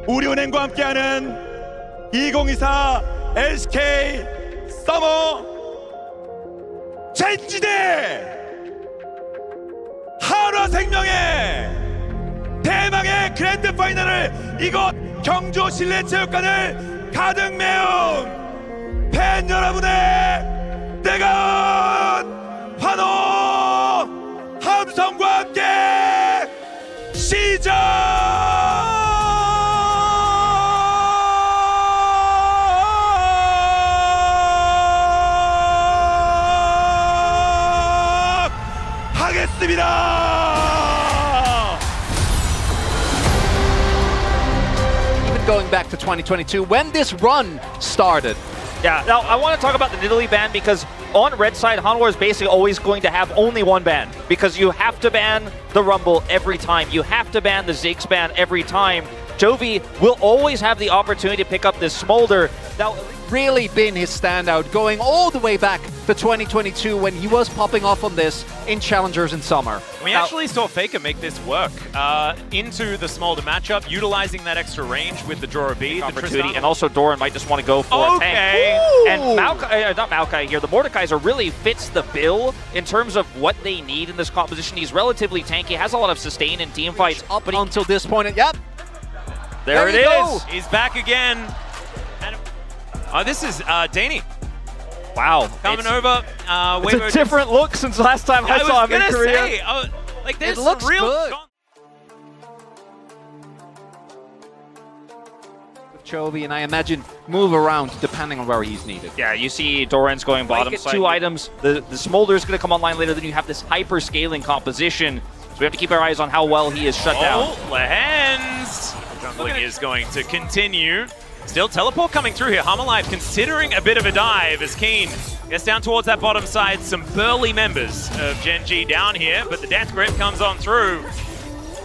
우리은행과 함께하는 2024 LCK 서머 젠지대 한화생명의 대망의 그랜드 파이널을 이곳 경주 실내체육관을 가득 메운 팬 여러분의 뜨거운 환호 함성과 함께 시작하겠습니다. Going back to 2022, when this run started. Yeah, now I want to talk about the Nidalee ban because on red side, Hanwha is basically always going to have only one ban because you have to ban the Rumble every time. You have to ban the Ziggs ban every time. Jovi will always have the opportunity to pick up this Smolder. Now, really been his standout going all the way back to 2022 when he was popping off on this in Challengers in summer. We actually saw Faker make this work into the Smolder matchup, utilizing that extra range with the draw of B. Opportunity, and also Doran might just want to go for a tank. Ooh. And Maokai, not Maokai here, the Mordekaiser really fits the bill in terms of what they need in this composition. He's relatively tanky, has a lot of sustain in team fights. Up until this point, and yep. There it is. He's back again. And, this is Danny. Wow. Coming over. It's a different look since the last time I saw him in Korea. Say, like there's it looks real good. With Chovy, and I imagine move around depending on where he's needed. Yeah, you see Doran's going bottom side. Two items. The Smolder is going to come online later. Then you have this hyper scaling composition. So we have to keep our eyes on how well he is shut down. Lehens. Jungling is going to continue. Still teleport coming through here. Hamalive considering a bit of a dive as Keen gets down towards that bottom side. Some burly members of Gen G down here, but the Death Grip comes on through.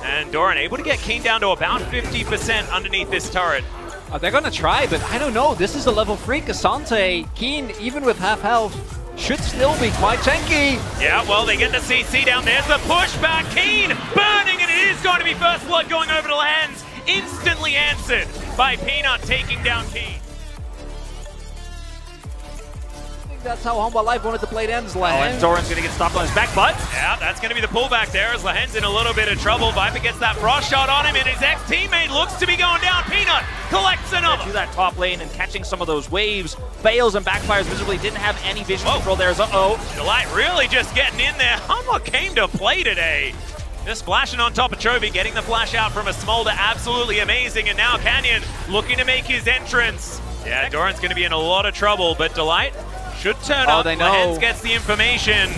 And Doran able to get Keen down to about 50% underneath this turret. They're gonna try, but I don't know. This is a level 3 Asante. Keen, even with half health, should still be quite tanky. Yeah, well, they get the CC down. There's the pushback. Keen burning, and it is going to be first blood going over to Lehens. Instantly answered by Peanut taking down Keen. I think that's how Hanwha Live wanted to play it ends. And Doran's going to get stopped on his back butt. Yeah, that's going to be the pullback there as Lehens in a little bit of trouble. Viper gets that frost shot on him, and his ex-teammate looks to be going down. Peanut collects another. To that top lane and catching some of those waves. Fails and backfires miserably. Didn't have any vision control there. Uh-oh. Delight really just getting in there. Hanwha came to play today. Just splashing on top of Chovy, getting the flash out from a Smolder, absolutely amazing. And now Canyon looking to make his entrance. Yeah, Doran's going to be in a lot of trouble, but Delight should turn up. They know. Lehens gets the information.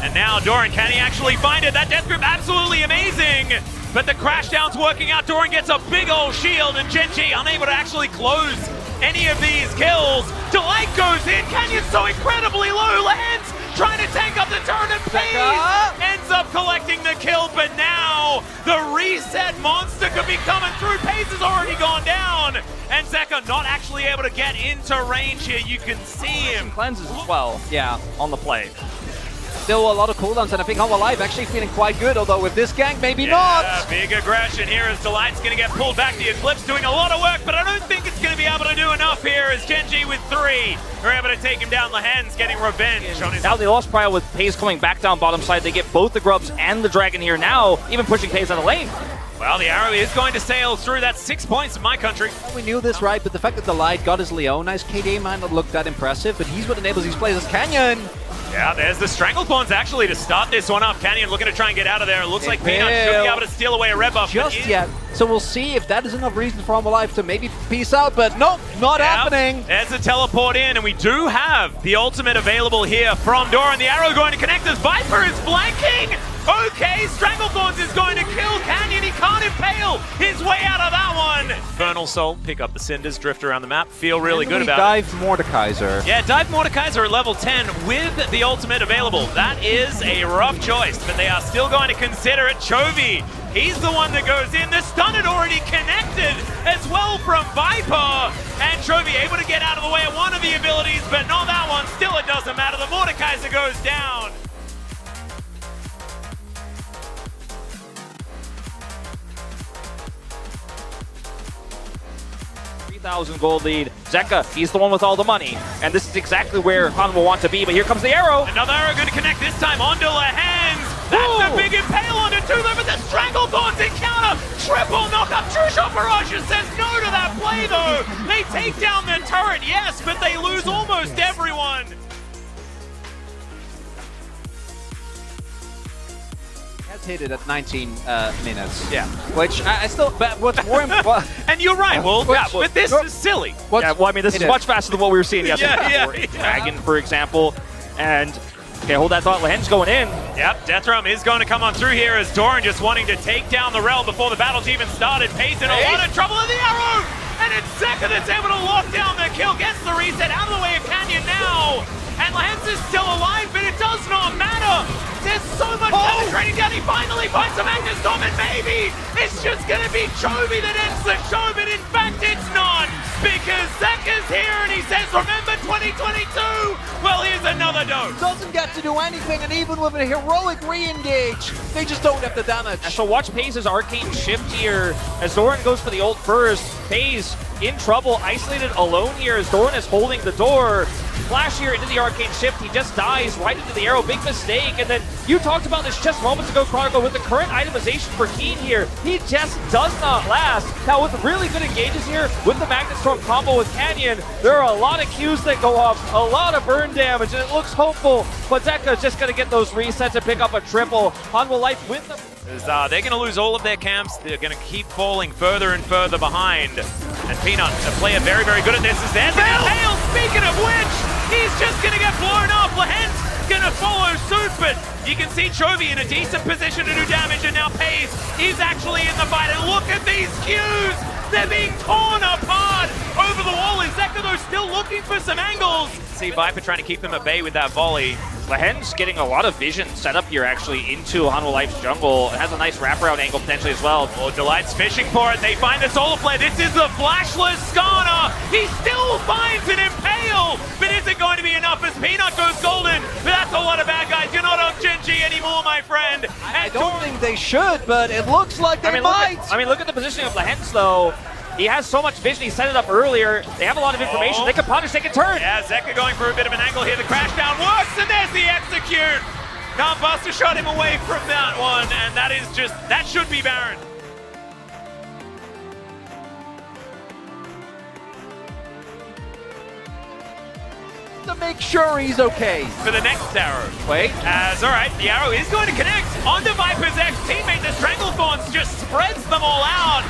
And now Doran, can he actually find it? That Death Grip, absolutely amazing. But the crash down's working out. Doran gets a big old shield, and Gen G unable to actually close any of these kills. Delight goes in. Canyon's so incredibly low. Lehens trying to tank up the turret, and FaZe ends up collecting the kill, but now the reset monster could be coming through. FaZe has already gone down, and Zeka not actually able to get into range here. You can see him. Cleanses as well. Yeah, on the play. Still a lot of cooldowns, and I think Hanwha Live actually feeling quite good, although with this gank, maybe not. Big aggression here as Delight's going to get pulled back. The Eclipse doing a lot of work, but I don't think it's going to be able to do enough here as Gen G with 3 are able to take him down. Lehens getting revenge on his... Now they lost Prio with FaZe coming back down bottom side. They get both the Grubs and the Dragon here now, even pushing FaZe out of lane. Well, the arrow is going to sail through. That's 6 points in my country. We knew this, right? But the fact that Delight got his Leona's KD might not look that impressive, but he's what enables these plays as Canyon. Yeah, there's the Stranglethorns actually to start this one up. Canyon looking to try and get out of there. It looks like Peanut should be able to steal away a red buff. Just yet. So we'll see if that is enough reason for Hanwha Live to maybe peace out, but nope, not happening. There's the teleport in, and we do have the ultimate available here from Doran. The arrow going to connect as Viper is flanking. Okay, Stranglethorns is going to kill Canyon. He can't impale his way out of that one. Infernal Soul, pick up the cinders, drift around the map, feel really good about dive Mordekaiser. Yeah, dive Mordekaiser at level 10 with the ultimate available. That is a rough choice, but they are still going to consider it. Chovy, he's the one that goes in. The stun had already connected as well from Viper. And Chovy able to get out of the way of one of the abilities, but not that one. Still, it doesn't matter. The Mordekaiser goes down. 2,000 gold lead. Zeka, he's the one with all the money. And this is exactly where Han will want to be, but here comes the arrow. Another arrow going to connect this time onto Lehens. That's a big impale onto two there, but the Stranglethorns encounter. Triple knockup. True Shot Barrage says no to that play though. They take down the turret, yes, but they lose almost everyone. Hit it at 19 minutes. Yeah. Which I still, but what's more important. And you're right, Wolf, but this is silly. Yeah, well, I mean, this is much faster than what we were seeing yesterday. Yeah. Dragon, for example. And, okay, hold that thought. Lehens going in. Yep, Deathrealm is going to come on through here as Doran just wanting to take down the Realm before the battle's even started. Pace in a lot of trouble in the arrow! And it's Zeka that's able to lock down the kill, gets the reset out of the way of Canyon now! And Lehens is still alive, but it does not matter! There's so much damage raining down, he finally finds a Magnus Storm, and maybe it's just gonna be Chovy that ends the show, but in fact it's not! Because Zeka's here and he says, remember 2022? Well, here's another dose! Doesn't get to do anything, and even with a heroic re-engage, they just don't have the damage. And so watch Paze's arcane shift here as Doran goes for the ult first. Paze in trouble, isolated alone here as Doran is holding the door. Flash here into the arcane shift, he just dies right into the arrow, big mistake. And then you talked about this just moments ago, Chronicle, with the current itemization for Keen here, he just does not last. Now with really good engages here, with the Magnus Storm combo with Canyon, there are a lot of Qs that go up, a lot of burn damage, and it looks hopeful, but Zeka is just going to get those resets and pick up a triple. Han will life with them. They're going to lose all of their camps. They're going to keep falling further and further behind. And Peanut, a player very, very good at this, is there. Impale, speaking of which, he's just going to get blown up. Lehens going to follow suit, but you can see Chovy in a decent position to do damage, and now Paze is actually in the fight. And look at these Qs. They're being torn apart over the wall. Is Zeka, though, still looking for some angles? See Viper trying to keep them at bay with that volley. Lehens getting a lot of vision set up here actually into Hanwha Life's jungle. It has a nice wraparound angle potentially as well. Oh, Delight's fishing for it. They find the solar flare. This is the flashless Skarner. He still finds an impale, but is it going to be enough as Peanut goes golden? But that's a lot of bad guys. You're not on Genji anymore, my friend. I don't think they should, but it looks like they might. Look at the positioning of Lehens though. He has so much vision, he set it up earlier. They have a lot of information, they can punish, they can turn. Yeah, Zeka going for a bit of an angle here. The crash down works, and there's the execute. Can't Buster shot him away from that one, and that is just, that should be Baron. To make sure he's okay. For the next arrow. Wait. All right, the arrow is going to connect onto Viper's ex-teammate. The Stranglethorns just spreads them all out.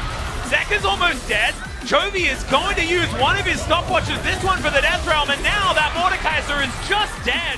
Zeka's almost dead. Chovy is going to use one of his stopwatches, this one for the Death Realm, and now that Mordekaiser is just dead.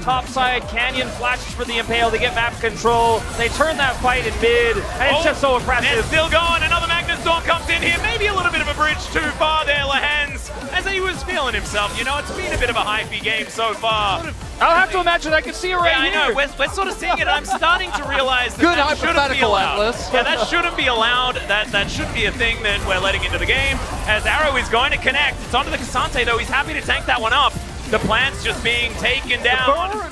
Topside, Canyon flashes for the Impale, they get map control, they turn that fight in mid, and it's just so impressive. It's still going, another Magnus Storm comes in here, maybe a little bit of a bridge too far there, Lehens, as he was feeling himself. You know, it's been a bit of a hyphy game so far. I'll have to imagine I can see it right here. I know, we're sort of seeing it, I'm starting to realize that that shouldn't be allowed. Atlas. Yeah, that shouldn't be allowed, that shouldn't be a thing that we're letting into the game, as Arrow is going to connect. It's onto the Cassante though, he's happy to tank that one up. The plant's just being taken down.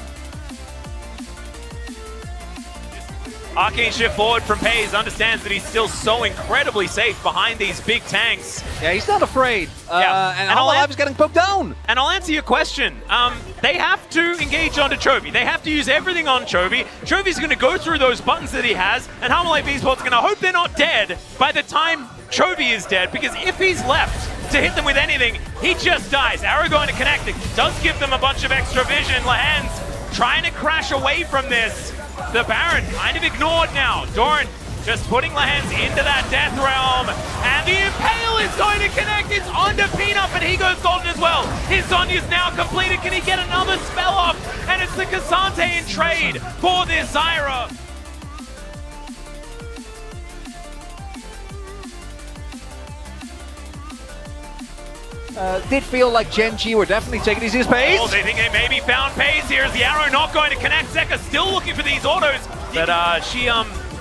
Arcane shift forward from Paze, understands that he's still so incredibly safe behind these big tanks. Yeah, he's not afraid. Yeah. And Hanwha Life is getting poked down. And I'll answer your question. They have to engage onto Chovy. They have to use everything on Chovy. Chovy's going to go through those buttons that he has, and Hanwha Life Esports going to hope they're not dead by the time Chovy is dead, because if he's left to hit them with anything, he just dies. Arrow going to connect. It does give them a bunch of extra vision. Lehens trying to crash away from this. The Baron kind of ignored now. Doran just putting Lehens into that Death Realm. And the Impale is going to connect. It's onto Peanut, but he goes golden as well. His Zonya's now completed. Can he get another spell off? And it's the Cassante in trade for this Zyra. Did feel like Genji were definitely taking his Paze. Oh, they think they maybe found Paze here. Is the arrow not going to connect? Zeka still looking for these autos, but she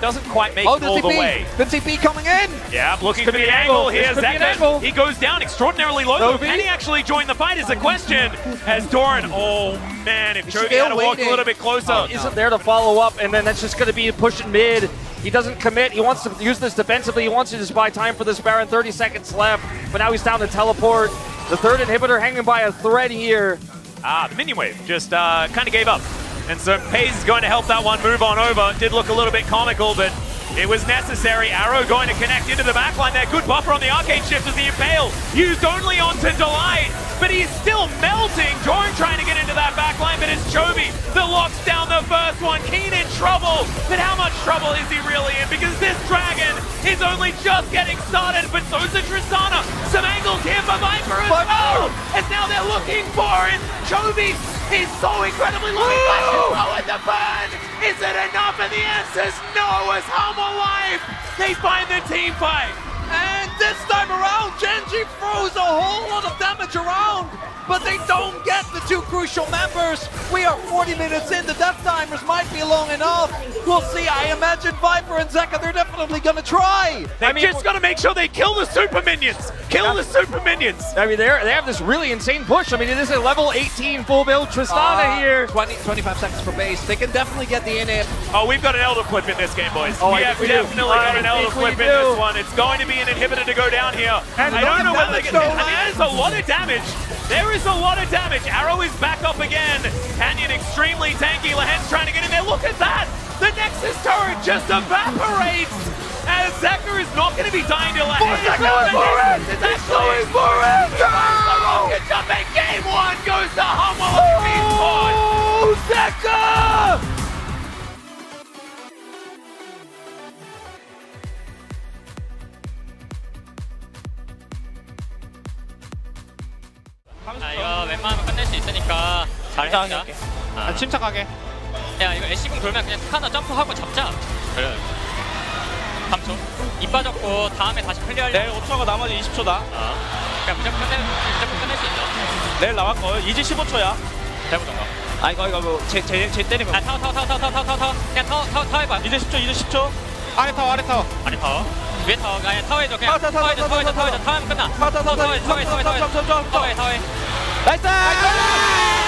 doesn't quite make it all the way. Good TP coming in. Yeah, looking for the angle here. Zeka, he goes down extraordinarily low. Though. Can he actually join the fight is the question. As Doran, oh man, if Chovy had to walk a little bit closer. Isn't there to follow up, and then that's just going to be pushing mid. He doesn't commit. He wants to use this defensively. He wants to just buy time for this Baron. 30 seconds left, but now he's down to teleport. The third inhibitor hanging by a thread here. The minion wave just kind of gave up. And so Paze is going to help that one move on over. It did look a little bit comical, but it was necessary. Arrow going to connect into the backline there. Good buffer on the arcade shift as the Impale used only onto Delight, but he's still melting. Doran trying to get into that backline, but it's Chovy that locks down the first one. Keen in trouble, but how much trouble is he really in? Because this Dragon is only just getting started, but so's the Tristana. Some angles here for Viper as well, as now they're looking for it. Chovy is so incredibly looking back and the burn. Is it enough? And the answer's no, as Humble Life, they find the team fight. And this time around, Genji throws a whole lot of damage around, but they don't get the two crucial members. We are 40 minutes in, the death timers might be long enough. We'll see. I imagine Viper and Zeka, they're definitely gonna try. They've just got to make sure they kill the super minions. Kill the super minions. I mean, they have this really insane push. I mean, it is a level 18 full build Tristana here. 25 seconds for base. They can definitely get the inhib. Oh, we've got an Elder Flip in this game, boys. Oh, we have definitely got an Elder Flip in this one. It's going to be an inhibitor to go down here. And I don't know whether they get. though, I mean, there's a lot of damage. There is a lot of damage. Arrow is back up again. Canyon extremely tanky. Lahen's trying to get in there. Look at that. The Nexus turret just evaporates. As Zeka is not going to be dying to Lahen. He's going for it! He's going for it! The rocket jump and game one goes to Humble Life. Oh, Zeka! 이거 웬만하면 끝낼 수 있으니까 잘 해보자. 침착하게. 야 이거 애쉬궁 돌면 그냥 하나 점프하고 잡자. 그래. 3초. 입 빠졌고 다음에 다시 클리어하려. 내일 5초가 나머지 20초다. 그러니까 무조건 끝낼 수 있어. 내일 나왔고 이제 15초야. 해보던가. 아 이거 제 때리면. 타워. 그냥 타워 해봐. 이제 10초. 아래 타워. 아니 타워. 위에 타워. 아니 타워 해줘. 그냥 타워 해줘. 타워 하면 끝나. 타워 해. 나이스!